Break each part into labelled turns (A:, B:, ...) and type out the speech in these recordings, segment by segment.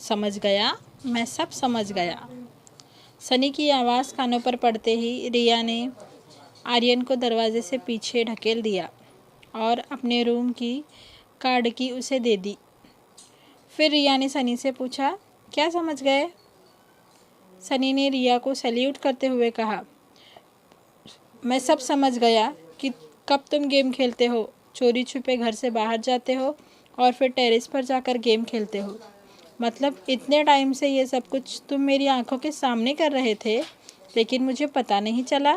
A: समझ गया, मैं सब समझ गया। सनी की आवाज़ कानों पर पड़ते ही रिया ने आर्यन को दरवाजे से पीछे ढकेल दिया और अपने रूम की कार्ड की उसे दे दी। फिर रिया ने सनी से पूछा, क्या समझ गए? सनी ने रिया को सैल्यूट करते हुए कहा, मैं सब समझ गया कि कब तुम गेम खेलते हो, चोरी छुपे घर से बाहर जाते हो और फिर टेरेस पर जाकर गेम खेलते हो। मतलब इतने टाइम से ये सब कुछ तुम मेरी आंखों के सामने कर रहे थे, लेकिन मुझे पता नहीं चला।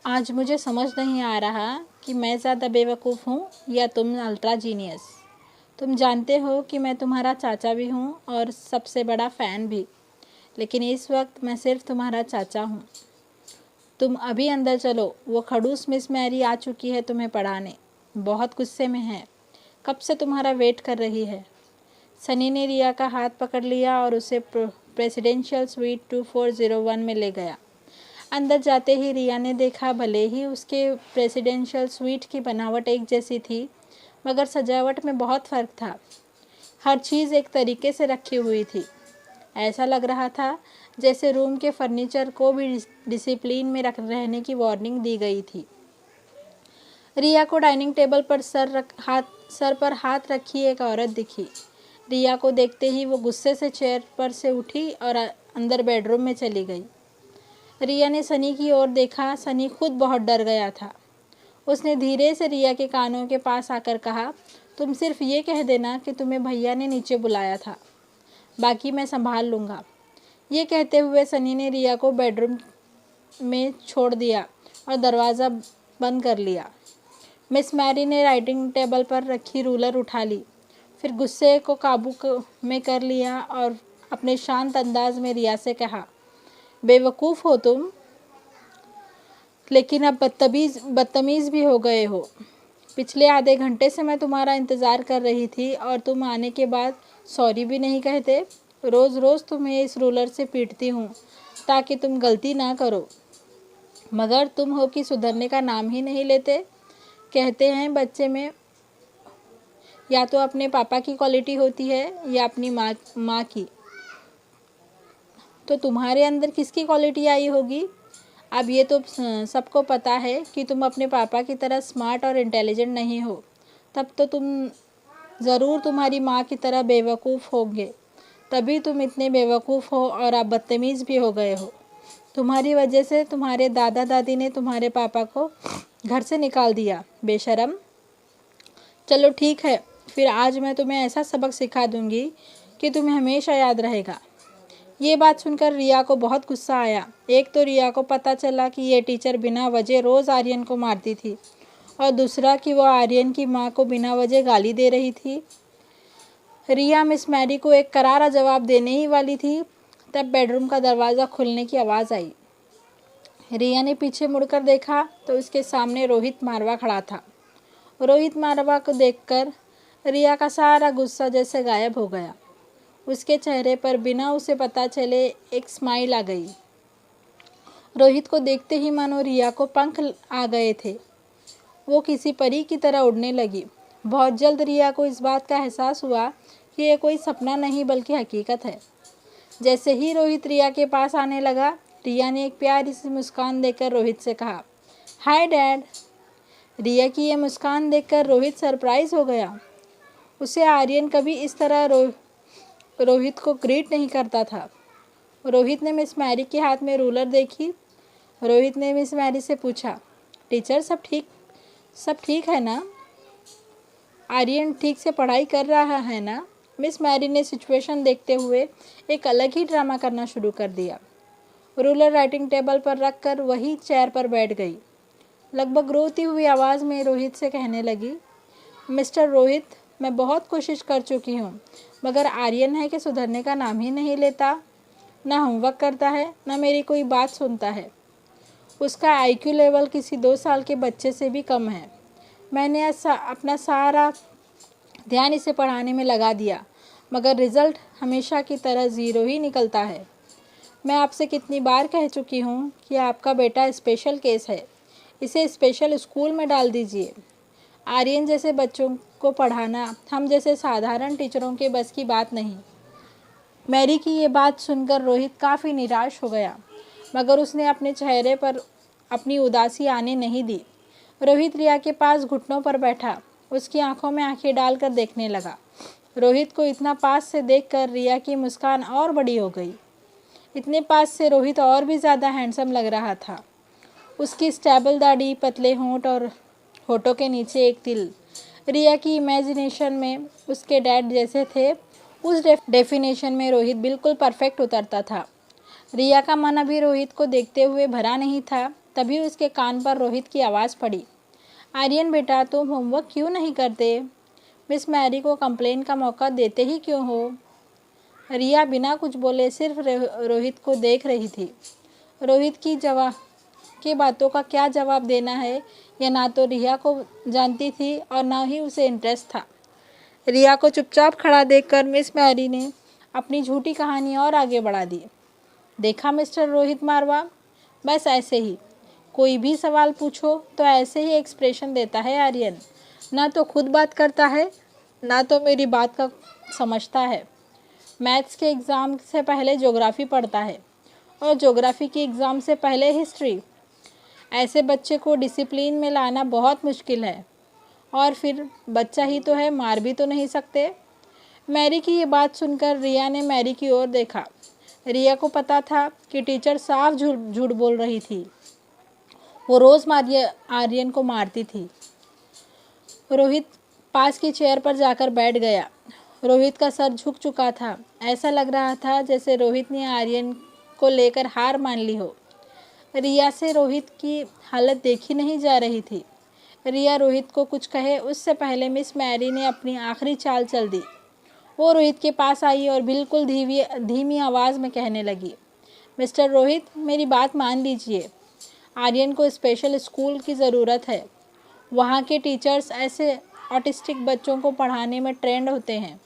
A: आज मुझे समझ नहीं आ रहा कि मैं ज़्यादा बेवकूफ़ हूँ या तुम अल्ट्रा जीनियस। तुम जानते हो कि मैं तुम्हारा चाचा भी हूँ और सबसे बड़ा फ़ैन भी, लेकिन इस वक्त मैं सिर्फ तुम्हारा चाचा हूँ। तुम अभी अंदर चलो, वो खड़ूस मिस मैरी आ चुकी है तुम्हें पढ़ाने। बहुत गुस्से में है, कब से तुम्हारा वेट कर रही है। सनी ने रिया का हाथ पकड़ लिया और उसे प्रेसिडेंशियल स्वीट 2401 में ले गया। अंदर जाते ही रिया ने देखा, भले ही उसके प्रेसिडेंशियल स्वीट की बनावट एक जैसी थी, मगर सजावट में बहुत फ़र्क था। हर चीज़ एक तरीके से रखी हुई थी। ऐसा लग रहा था जैसे रूम के फर्नीचर को भी डिसिप्लिन में रहने की वार्निंग दी गई थी। रिया को डाइनिंग टेबल पर सर पर हाथ रखी एक औरत दिखी। रिया को देखते ही वो गुस्से से चेयर पर से उठी और अंदर बेडरूम में चली गई। रिया ने सनी की ओर देखा। सनी खुद बहुत डर गया था। उसने धीरे से रिया के कानों के पास आकर कहा, तुम सिर्फ ये कह देना कि तुम्हें भैया ने नीचे बुलाया था, बाकी मैं संभाल लूँगा। ये कहते हुए सनी ने रिया को बेडरूम में छोड़ दिया और दरवाज़ा बंद कर लिया। मिस मैरी ने राइटिंग टेबल पर रखी रूलर उठा ली, फिर गुस्से को काबू में कर लिया और अपने शांत अंदाज में रिया से कहा, बेवकूफ़ हो तुम, लेकिन अब बदतमीज़ भी हो गए हो। पिछले आधे घंटे से मैं तुम्हारा इंतज़ार कर रही थी और तुम आने के बाद सॉरी भी नहीं कहते। रोज़ रोज़ तुम्हें इस रूलर से पीटती हूँ ताकि तुम गलती ना करो, मगर तुम हो कि सुधरने का नाम ही नहीं लेते। कहते हैं बच्चे में या तो अपने पापा की क्वालिटी होती है या अपनी माँ की। तो तुम्हारे अंदर किसकी क्वालिटी आई होगी? अब ये तो सबको पता है कि तुम अपने पापा की तरह स्मार्ट और इंटेलिजेंट नहीं हो। तब तो तुम ज़रूर तुम्हारी माँ की तरह बेवकूफ़ होंगे, तभी तुम इतने बेवकूफ़ हो और आप बदतमीज़ भी हो गए हो। तुम्हारी वजह से तुम्हारे दादा दादी ने तुम्हारे पापा को घर से निकाल दिया, बेशरम। चलो ठीक है, फिर आज मैं तुम्हें ऐसा सबक सिखा दूंगी कि तुम्हें हमेशा याद रहेगा। ये बात सुनकर रिया को बहुत गुस्सा आया। एक तो रिया को पता चला कि ये टीचर बिना वजह रोज़ आर्यन को मारती थी, और दूसरा कि वो आर्यन की माँ को बिना वजह गाली दे रही थी। रिया मिस मैरी को एक करारा जवाब देने ही वाली थी, तब बेडरूम का दरवाज़ा खुलने की आवाज़ आई। रिया ने पीछे मुड़कर देखा तो उसके सामने रोहित मारवा खड़ा था। रोहित मारवा को देखकर रिया का सारा गुस्सा जैसे गायब हो गया। उसके चेहरे पर बिना उसे पता चले एक स्माइल आ गई। रोहित को देखते ही मानो रिया को पंख आ गए थे। वो किसी परी की तरह उड़ने लगी। बहुत जल्द रिया को इस बात का एहसास हुआ कि ये कोई सपना नहीं बल्कि हकीकत है। जैसे ही रोहित रिया के पास आने लगा, रिया ने एक प्यारी सी मुस्कान देकर रोहित से कहा, हाय डैड। रिया की ये मुस्कान देखकर रोहित सरप्राइज हो गया। उसे आर्यन कभी इस तरह रोहित को ग्रीट नहीं करता था। रोहित ने मिस मैरी के हाथ में रूलर देखी। रोहित ने मिस मैरी से पूछा, टीचर सब ठीक है ना? आर्यन ठीक से पढ़ाई कर रहा है ना? मिस मैरी ने सिचुएशन देखते हुए एक अलग ही ड्रामा करना शुरू कर दिया। रूलर राइटिंग टेबल पर रखकर वही चेयर पर बैठ गई। लगभग रोती हुई आवाज़ में रोहित से कहने लगी, मिस्टर रोहित, मैं बहुत कोशिश कर चुकी हूँ, मगर आर्यन है कि सुधरने का नाम ही नहीं लेता। ना होमवर्क करता है, ना मेरी कोई बात सुनता है। उसका IQ लेवल किसी 2 साल के बच्चे से भी कम है। मैंने अपना सारा ध्यान इसे पढ़ाने में लगा दिया, मगर रिज़ल्ट हमेशा की तरह ज़ीरो ही निकलता है। मैं आपसे कितनी बार कह चुकी हूँ कि आपका बेटा स्पेशल केस है, इसे स्पेशल स्कूल में डाल दीजिए। आर्यन जैसे बच्चों को पढ़ाना हम जैसे साधारण टीचरों के बस की बात नहीं। मैरी की ये बात सुनकर रोहित काफ़ी निराश हो गया, मगर उसने अपने चेहरे पर अपनी उदासी आने नहीं दी। रोहित रिया के पास घुटनों पर बैठा, उसकी आंखों में आंखें डालकर देखने लगा। रोहित को इतना पास से देखकर रिया की मुस्कान और बड़ी हो गई। इतने पास से रोहित और भी ज़्यादा हैंडसम लग रहा था। उसकी स्टेबल दाढ़ी, पतले होंठ और होठों के नीचे एक तिल रिया की इमेजिनेशन में उसके डैड जैसे थे। उस डेफिनेशन में रोहित बिल्कुल परफेक्ट उतरता था। रिया का मन अभी रोहित को देखते हुए भरा नहीं था। तभी उसके कान पर रोहित की आवाज़ पड़ी, आर्यन बेटा, तुम होमवर्क क्यों नहीं करते? मिस मैरी को कंप्लेन का मौका देते ही क्यों हो? रिया बिना कुछ बोले सिर्फ रोहित को देख रही थी। रोहित की बातों का क्या जवाब देना है यह ना तो रिया को जानती थी और ना ही उसे इंटरेस्ट था। रिया को चुपचाप खड़ा देखकर मिस मैरी ने अपनी झूठी कहानी और आगे बढ़ा दी। देखा मिस्टर रोहित मारवा, बस ऐसे ही कोई भी सवाल पूछो तो ऐसे ही एक्सप्रेशन देता है आर्यन। ना तो खुद बात करता है, ना तो मेरी बात का समझता है। मैथ्स के एग्ज़ाम से पहले ज्योग्राफी पढ़ता है और ज्योग्राफी की एग्ज़ाम से पहले हिस्ट्री। ऐसे बच्चे को डिसिप्लिन में लाना बहुत मुश्किल है। और फिर बच्चा ही तो है, मार भी तो नहीं सकते। मैरी की ये बात सुनकर रिया ने मैरी की ओर देखा। रिया को पता था कि टीचर साफ झूठ बोल रही थी। वो रोज़ आर्यन को मारती थी। रोहित पास की चेयर पर जाकर बैठ गया। रोहित का सर झुक चुका था। ऐसा लग रहा था जैसे रोहित ने आर्यन को लेकर हार मान ली हो। रिया से रोहित की हालत देखी नहीं जा रही थी। रिया रोहित को कुछ कहे उससे पहले मिस मैरी ने अपनी आखिरी चाल चल दी। वो रोहित के पास आई और बिल्कुल धीमी आवाज़ में कहने लगी, मिस्टर रोहित, मेरी बात मान लीजिए। आर्यन को स्पेशल स्कूल की ज़रूरत है। वहाँ के टीचर्स ऐसे ऑटिस्टिक बच्चों को पढ़ाने में ट्रेंड होते हैं।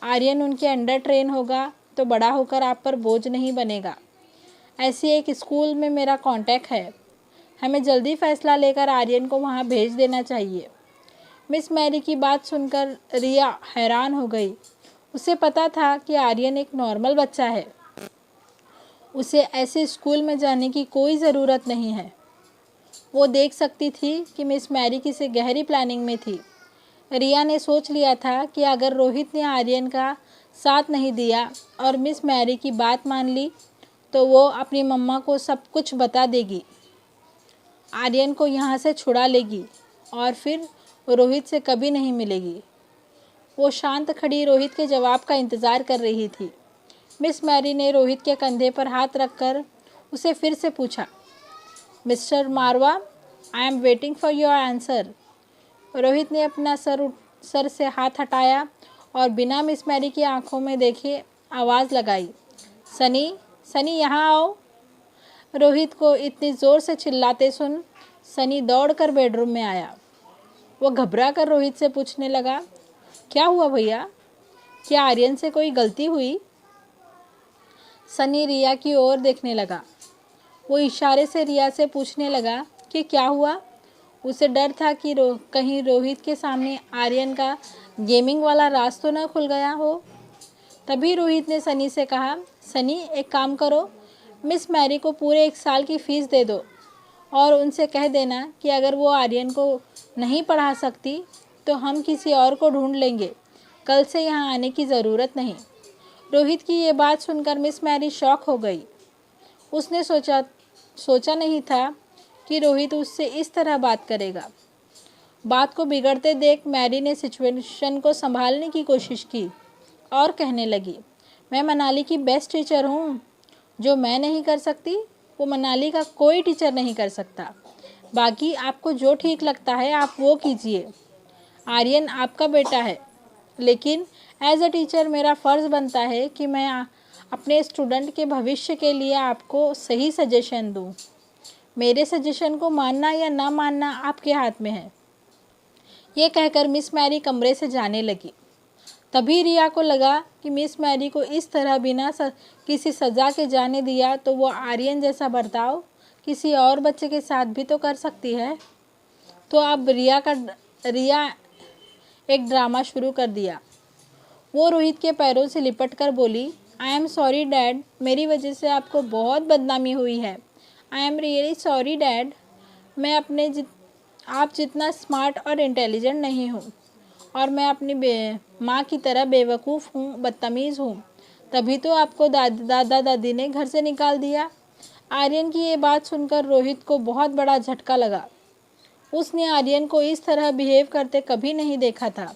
A: आर्यन उनके अंडर ट्रेन होगा तो बड़ा होकर आप पर बोझ नहीं बनेगा। ऐसी एक स्कूल में मेरा कांटेक्ट है। हमें जल्दी फैसला लेकर आर्यन को वहाँ भेज देना चाहिए। मिस मैरी की बात सुनकर रिया हैरान हो गई। उसे पता था कि आर्यन एक नॉर्मल बच्चा है। उसे ऐसे स्कूल में जाने की कोई ज़रूरत नहीं है। वो देख सकती थी कि मिस मैरी किसी गहरी प्लानिंग में थी। रिया ने सोच लिया था कि अगर रोहित ने आर्यन का साथ नहीं दिया और मिस मैरी की बात मान ली तो वो अपनी मम्मा को सब कुछ बता देगी, आर्यन को यहाँ से छुड़ा लेगी और फिर रोहित से कभी नहीं मिलेगी। वो शांत खड़ी रोहित के जवाब का इंतज़ार कर रही थी। मिस मैरी ने रोहित के कंधे पर हाथ रखकर उसे फिर से पूछा, mister Marwah, I am waiting for your answer. Rohit ने अपना सर से हाथ हटाया और बिना मिस मैरी की आंखों में देखे आवाज़ लगाई, सनी, सनी यहाँ आओ। रोहित को इतनी ज़ोर से चिल्लाते सुन सनी दौड़कर बेडरूम में आया। वो घबरा कर रोहित से पूछने लगा, क्या हुआ भैया? क्या आर्यन से कोई गलती हुई? सनी रिया की ओर देखने लगा। वो इशारे से रिया से पूछने लगा कि क्या हुआ। उसे डर था कि कहीं रोहित के सामने आर्यन का गेमिंग वाला राज तो न खुल गया हो। तभी रोहित ने सनी से कहा, सनी एक काम करो, मिस मैरी को पूरे 1 साल की फ़ीस दे दो और उनसे कह देना कि अगर वो आर्यन को नहीं पढ़ा सकती तो हम किसी और को ढूंढ लेंगे। कल से यहाँ आने की ज़रूरत नहीं। रोहित की ये बात सुनकर मिस मैरी शॉक हो गई। उसने सोचा नहीं था कि रोहित उससे इस तरह बात करेगा। बात को बिगड़ते देख मैरी ने सिचुएशन को संभालने की कोशिश की और कहने लगी, मैं मनाली की बेस्ट टीचर हूँ। जो मैं नहीं कर सकती वो मनाली का कोई टीचर नहीं कर सकता। बाकी आपको जो ठीक लगता है आप वो कीजिए। आर्यन आपका बेटा है, लेकिन एज अ टीचर मेरा फ़र्ज़ बनता है कि मैं अपने स्टूडेंट के भविष्य के लिए आपको सही सजेशन दूँ। मेरे सजेशन को मानना या ना मानना आपके हाथ में है। ये कहकर मिस मैरी कमरे से जाने लगी। तभी रिया को लगा कि मिस मैरी को इस तरह बिना किसी सज़ा के जाने दिया तो वो आर्यन जैसा बर्ताव किसी और बच्चे के साथ भी तो कर सकती है। तो अब रिया का रिया एक ड्रामा शुरू कर दिया। वो रोहित के पैरों से लिपट कर बोली, आई एम सॉरी डैड, मेरी वजह से आपको बहुत बदनामी हुई है। I am really sorry dad, मैं आप जितना स्मार्ट और इंटेलिजेंट नहीं हूँ, और मैं अपनी माँ की तरह बेवकूफ़ हूँ, बदतमीज़ हूँ। तभी तो आपको दादा दादी ने घर से निकाल दिया। आर्यन की ये बात सुनकर रोहित को बहुत बड़ा झटका लगा। उसने आर्यन को इस तरह बिहेव करते कभी नहीं देखा था,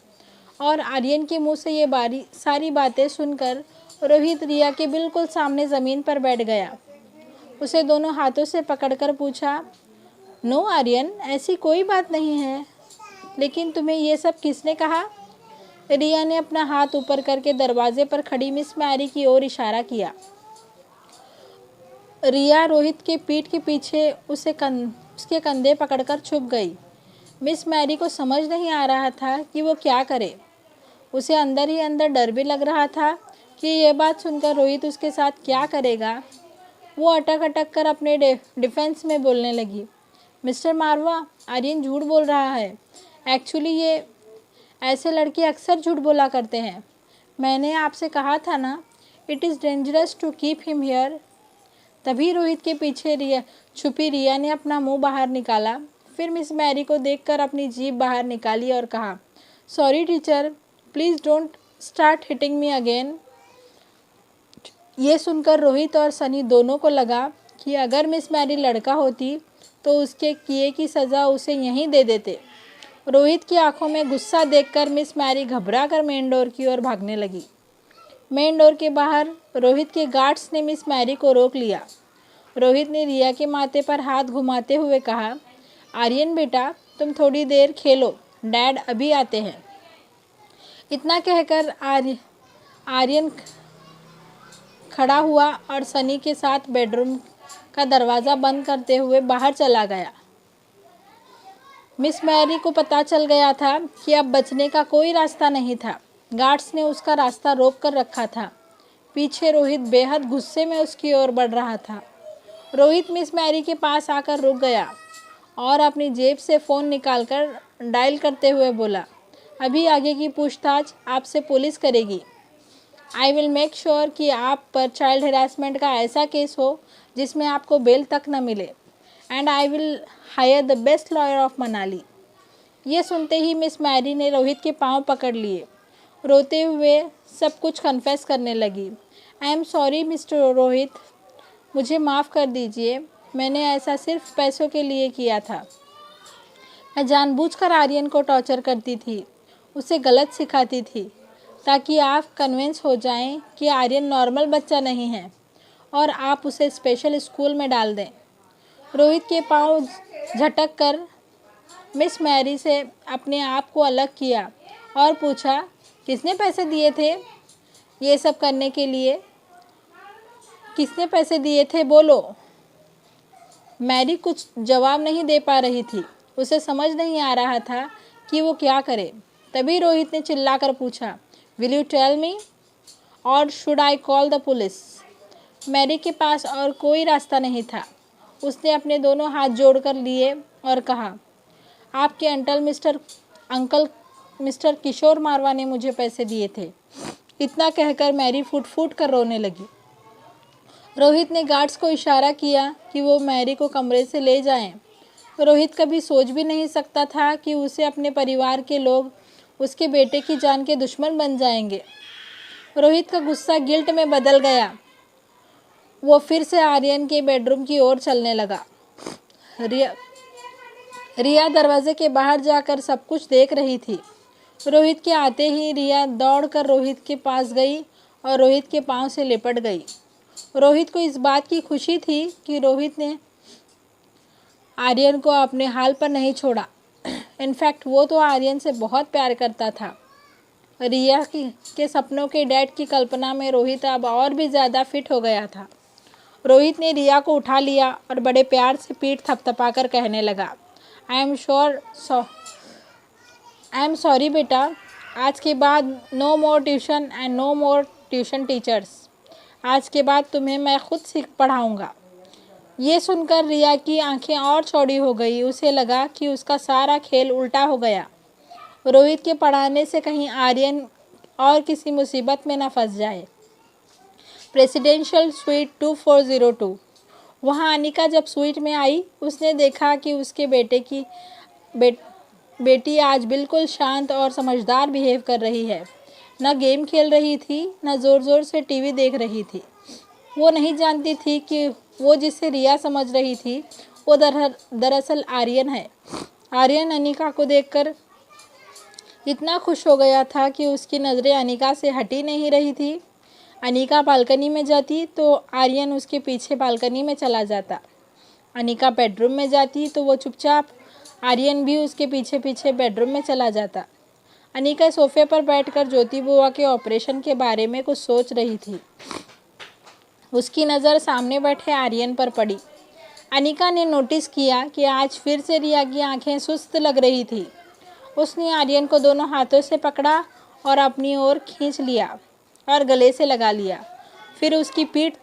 A: और आर्यन के मुंह से ये सारी बातें सुनकर रोहित रिया के बिल्कुल सामने ज़मीन पर बैठ गया। उसे दोनों हाथों से पकड़कर पूछा, नो आर्यन, ऐसी कोई बात नहीं है, लेकिन तुम्हें ये सब किसने कहा? रिया ने अपना हाथ ऊपर करके दरवाजे पर खड़ी मिस मैरी की ओर इशारा किया। रिया रोहित के पीठ के पीछे उसके कंधे पकड़कर छुप गई। मिस मैरी को समझ नहीं आ रहा था कि वो क्या करे। उसे अंदर ही अंदर डर भी लग रहा था कि ये बात सुनकर रोहित उसके साथ क्या करेगा। वो अटक अटक कर अपने डिफेंस में बोलने लगी, मिस्टर मारवा, आर्यन झूठ बोल रहा है। एक्चुअली ये ऐसे लड़के अक्सर झूठ बोला करते हैं। मैंने आपसे कहा था ना, it is dangerous to keep him here. तभी रोहित के पीछे छुपी रिया ने अपना मुंह बाहर निकाला। फिर मिस मैरी को देखकर अपनी जीभ बाहर निकाली और कहा, sorry teacher, please don't start hitting me again. ये सुनकर रोहित और सनी दोनों को लगा कि अगर मिस मैरी लड़का होती तो उसके किए की सज़ा उसे यहीं दे देते। रोहित की आंखों में गुस्सा देखकर मिस मैरी घबरा कर मेन डोर की ओर भागने लगी। मेन डोर के बाहर रोहित के गार्ड्स ने मिस मैरी को रोक लिया। रोहित ने रिया के माथे पर हाथ घुमाते हुए कहा, आर्यन बेटा, तुम थोड़ी देर खेलो, डैड अभी आते हैं। इतना कहकर आर्यन खड़ा हुआ और सनी के साथ बेडरूम का दरवाज़ा बंद करते हुए बाहर चला गया। मिस मैरी को पता चल गया था कि अब बचने का कोई रास्ता नहीं था। गार्ड्स ने उसका रास्ता रोक कर रखा था। पीछे रोहित बेहद गुस्से में उसकी ओर बढ़ रहा था। रोहित मिस मैरी के पास आकर रुक गया और अपनी जेब से फ़ोन निकालकर डायल करते हुए बोला, अभी आगे की पूछताछ आपसे पुलिस करेगी। आई विल मेक श्योर कि आप पर चाइल्ड हरासमेंट का ऐसा केस हो जिसमें आपको बेल तक न मिले, and I will hire the best lawyer of Manali. ये सुनते ही मिस मैरी ने रोहित के पांव पकड़ लिए। रोते हुए सब कुछ कन्फेस करने लगी। I am sorry mister Rohit, मुझे माफ़ कर दीजिए, मैंने ऐसा सिर्फ पैसों के लिए किया था। मैं जानबूझकर आर्यन को टॉर्चर करती थी, उसे गलत सिखाती थी, ताकि आप कन्विंस हो जाएं कि आर्यन नॉर्मल बच्चा नहीं है और आप उसे स्पेशल स्कूल में डाल दें। रोहित के पांव झटक कर मिस मैरी से अपने आप को अलग किया और पूछा, किसने पैसे दिए थे ये सब करने के लिए? किसने पैसे दिए थे, बोलो। मैरी कुछ जवाब नहीं दे पा रही थी। उसे समझ नहीं आ रहा था कि वो क्या करे। तभी रोहित ने चिल्लाकर पूछा, will you tell me or should I call the police? Mary के पास और कोई रास्ता नहीं था। उसने अपने दोनों हाथ जोड़कर लिए और कहा, आपके अंकल मिस्टर किशोर मारवा ने मुझे पैसे दिए थे। इतना कहकर मैरी फूट फूट कर रोने लगी। रोहित ने गार्ड्स को इशारा किया कि वो मैरी को कमरे से ले जाएं। रोहित कभी सोच भी नहीं सकता था कि उसे अपने परिवार के लोग उसके बेटे की जान के दुश्मन बन जाएंगे। रोहित का गुस्सा गिल्ट में बदल गया। वो फिर से आर्यन के बेडरूम की ओर चलने लगा। रिया दरवाजे के बाहर जाकर सब कुछ देख रही थी। रोहित के आते ही रिया दौड़कर रोहित के पास गई और रोहित के पांव से लिपट गई। रोहित को इस बात की खुशी थी कि रोहित ने आर्यन को अपने हाल पर नहीं छोड़ा। इनफैक्ट वो तो आर्यन से बहुत प्यार करता था। रिया के सपनों के डैड की कल्पना में रोहित अब और भी ज़्यादा फिट हो गया था। रोहित ने रिया को उठा लिया और बड़े प्यार से पीठ थपथपाकर कहने लगा, आई एम सॉरी बेटा, आज के बाद no more tuition and no more tuition teachers. आज के बाद तुम्हें मैं खुद पढ़ाऊँगा। ये सुनकर रिया की आंखें और चौड़ी हो गई। उसे लगा कि उसका सारा खेल उल्टा हो गया। रोहित के पढ़ाने से कहीं आर्यन और किसी मुसीबत में ना फंस जाए। Presidential suite 2402। वहाँ अनिका जब स्वीट में आई, उसने देखा कि उसके बेटी आज बिल्कुल शांत और समझदार बिहेव कर रही है। न गेम खेल रही थी, न ज़ोर ज़ोर से टीवी देख रही थी। वो नहीं जानती थी कि वो जिसे रिया समझ रही थी वो दरअसल आर्यन है। आर्यन अनिका को देखकर इतना खुश हो गया था कि उसकी नज़रें अनिका से हटी नहीं रही थी। अनिका बालकनी में जाती तो आर्यन उसके पीछे बालकनी में चला जाता। अनिका बेडरूम में जाती तो वो चुपचाप, आर्यन भी उसके पीछे पीछे बेडरूम में चला जाता। अनिका सोफे पर बैठकर ज्योति बुआ के ऑपरेशन के बारे में कुछ सोच रही थी। उसकी नज़र सामने बैठे आर्यन पर पड़ी। अनिका ने नोटिस किया कि आज फिर से रिया की आंखें सुस्त लग रही थी। उसने आर्यन को दोनों हाथों से पकड़ा और अपनी ओर खींच लिया और गले से लगा लिया। फिर उसकी पीठ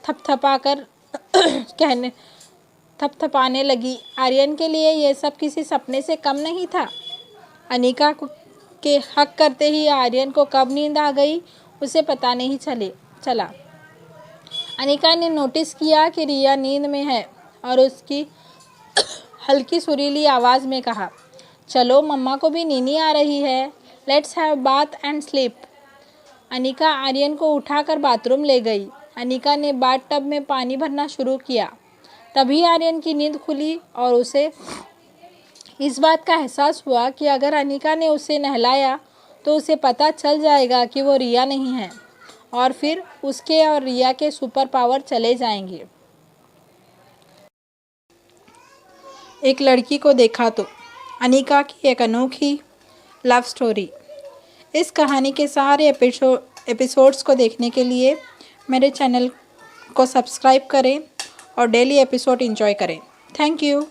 A: थपथपाने लगी। आर्यन के लिए यह सब किसी सपने से कम नहीं था। अनिका के हक करते ही आर्यन को कब नींद आ गई उसे पता नहीं चला। अनिका ने नोटिस किया कि रिया नींद में है और उसकी हल्की सुरीली आवाज़ में कहा, चलो मम्मा को भी नींद आ रही है, let's have bath and sleep. Anika Aryan को उठाकर बाथरूम ले गई। अनिका ने बाथ टब में पानी भरना शुरू किया। तभी आर्यन की नींद खुली और उसे इस बात का एहसास हुआ कि अगर अनिका ने उसे नहलाया तो उसे पता चल जाएगा कि वो रिया नहीं है और फिर उसके और रिया के सुपर पावर चले जाएंगे। एक लड़की को देखा तो, अनिका की एक अनोखी लव स्टोरी। इस कहानी के सारे एपिसोड्स को देखने के लिए मेरे चैनल को सब्सक्राइब करें और डेली एपिसोड एंजॉय करें। Thank you.